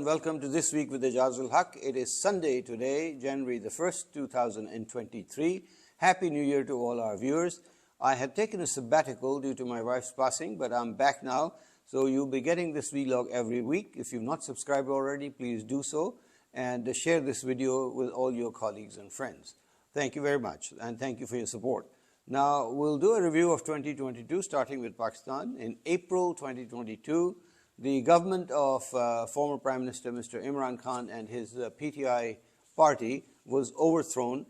welcome to This Week with Ijazul Haq. It is Sunday today, January the 1st, 2023. Happy New Year to all our viewers. I had taken a sabbatical due to my wife's passing, but I'm back now. So you'll be getting this vlog every week. If you've not subscribed already, please do so and share this video with all your colleagues and friends. Thank you very much and thank you for your support. Now, we'll do a review of 2022 starting with Pakistan. In April 2022, the government of former Prime Minister Mr. Imran Khan and his PTI party was overthrown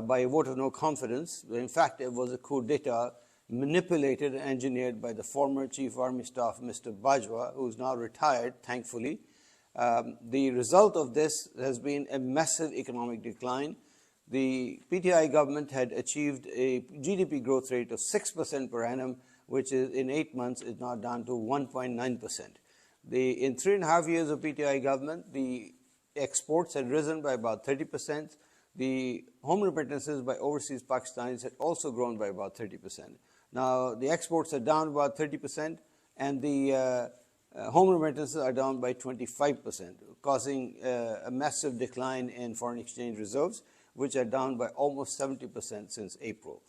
by a vote of no confidence. In fact, it was a coup d'etat manipulated and engineered by the former Chief Army Staff Mr. Bajwa, who is now retired, thankfully. The result of this has been a massive economic decline. The PTI government had achieved a GDP growth rate of 6% per annum, which is in 8 months is now down to 1.9%. In 3.5 years of PTI government, the exports had risen by about 30%. The home remittances by overseas Pakistanis had also grown by about 30%. Now, the exports are down about 30%, and the home remittances are down by 25%, causing a massive decline in foreign exchange reserves, which are down by almost 70% since April.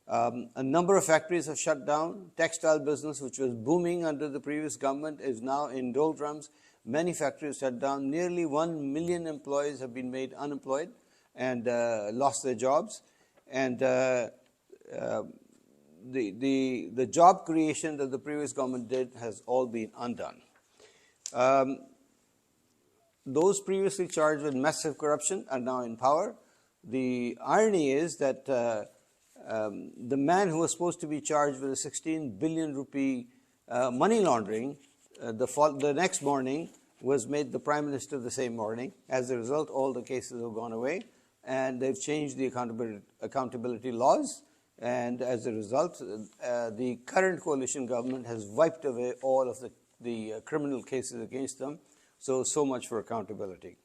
A number of factories have shut down. Textile business, which was booming under the previous government, is now in doldrums. Many factories shut down. Nearly 1 million employees have been made unemployed and lost their jobs. And the job creation that the previous government did has all been undone. Those previously charged with massive corruption are now in power. The irony is that the man who was supposed to be charged with a 16 billion rupee money laundering, the next morning was made the Prime Minister the same morning. As a result, all the cases have gone away, and they've changed the accountability laws. And as a result, the current coalition government has wiped away all of the criminal cases against them. So much for accountability.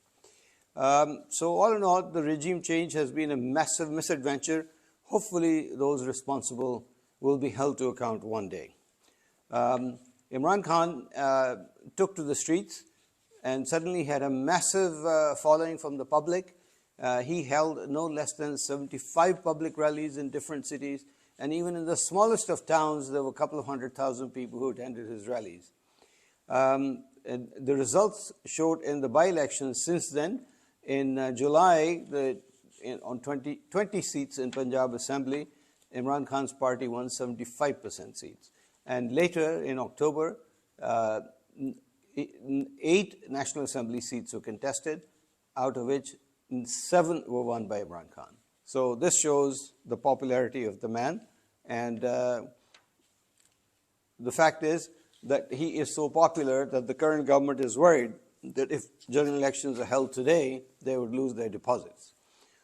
So all in all, the regime change has been a massive misadventure. Hopefully, those responsible will be held to account one day. Imran Khan took to the streets and suddenly had a massive following from the public. He held no less than 75 public rallies in different cities, and even in the smallest of towns, there were a couple of 100,000 people who attended his rallies. And the results showed in the by-elections since then. In July, on 20 seats in Punjab Assembly, Imran Khan's party won 75% seats. And later in October, 8 National Assembly seats were contested, out of which 7 were won by Imran Khan. So this shows the popularity of the man. And the fact is that he is so popular that the current government is worried that if general elections are held today, they would lose their deposits.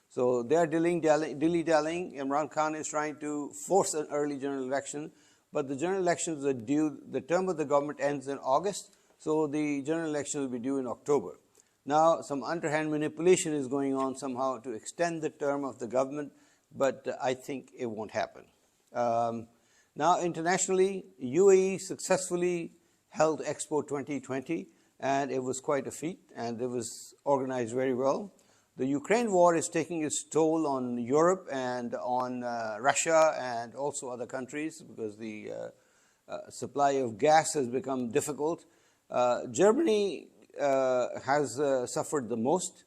So they are dilly-dallying. Imran Khan is trying to force an early general election, but the general elections are due, the term of the government ends in August, so the general election will be due in October. Now, some underhand manipulation is going on somehow to extend the term of the government, but I think it won't happen. Now, internationally, UAE successfully held Expo 2020, and it was quite a feat, and it was organized very well. The Ukraine war is taking its toll on Europe and on Russia and also other countries because the supply of gas has become difficult. Germany has suffered the most.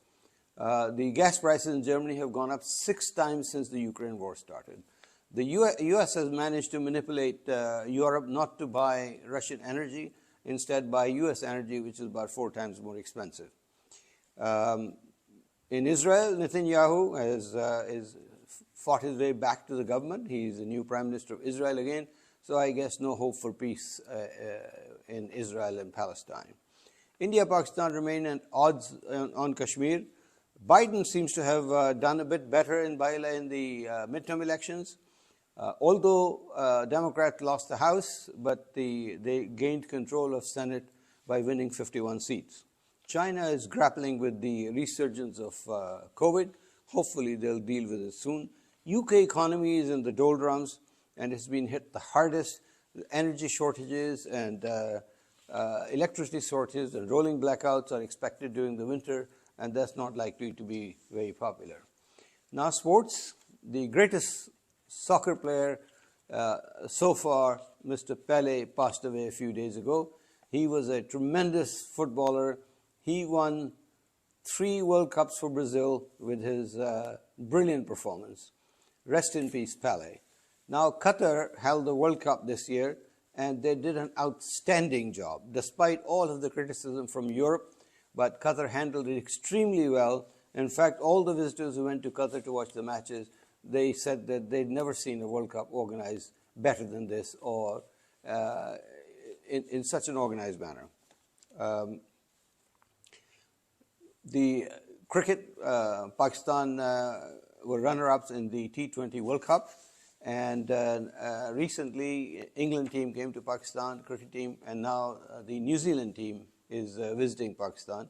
The gas prices in Germany have gone up 6 times since the Ukraine war started. The US has managed to manipulate Europe not to buy Russian energy, instead buy US energy, which is about 4 times more expensive. In Israel, Netanyahu has fought his way back to the government. He's the new Prime Minister of Israel again, so I guess no hope for peace in Israel and Palestine. India, Pakistan remain at odds on Kashmir. Biden seems to have done a bit better in the midterm elections. Although Democrats lost the House, but they gained control of Senate by winning 51 seats. China is grappling with the resurgence of COVID. Hopefully, they'll deal with it soon. UK economy is in the doldrums and it's been hit the hardest. Energy shortages and electricity shortages and rolling blackouts are expected during the winter, and that's not likely to be very popular. Now, sports. The greatest soccer player so far, Mr. Pele, passed away a few days ago. He was a tremendous footballer. He won 3 World Cups for Brazil with his brilliant performance. Rest in peace, Pele. Now, Qatar held the World Cup this year, and they did an outstanding job, despite all of the criticism from Europe. But Qatar handled it extremely well. In fact, all the visitors who went to Qatar to watch the matches, they said that they'd never seen a World Cup organized better than this, or in such an organized manner. The cricket, Pakistan were runner-ups in the T20 World Cup, and recently England team came to Pakistan, cricket team, and now the New Zealand team is visiting Pakistan.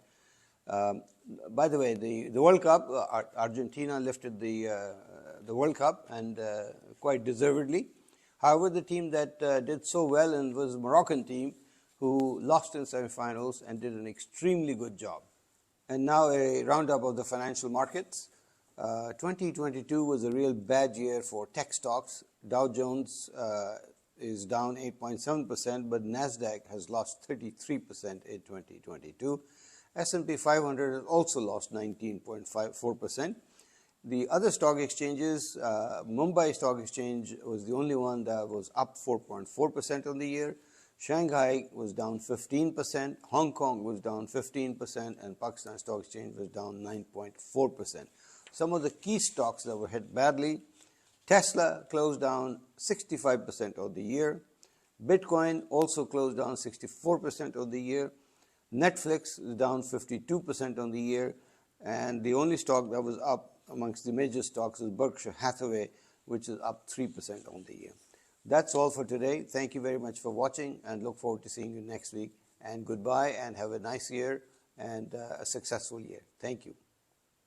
By the way, the World Cup, Argentina lifted the World Cup, and quite deservedly. However, the team that did so well and was the Moroccan team, who lost in semifinals and did an extremely good job. And now a roundup of the financial markets. 2022 was a real bad year for tech stocks. Dow Jones is down 8.7%, but NASDAQ has lost 33% in 2022. S&P 500 has also lost 19.4%. The other stock exchanges, Mumbai Stock Exchange was the only one that was up 4.4% on the year. Shanghai was down 15%, Hong Kong was down 15%, and Pakistan Stock Exchange was down 9.4%. Some of the key stocks that were hit badly: Tesla closed down 65% of the year. Bitcoin also closed down 64% of the year. Netflix is down 52% on the year. And the only stock that was up amongst the major stocks is Berkshire Hathaway, which is up 3% on the year. That's all for today. Thank you very much for watching, and look forward to seeing you next week. And goodbye, and have a nice year and a successful year. Thank you.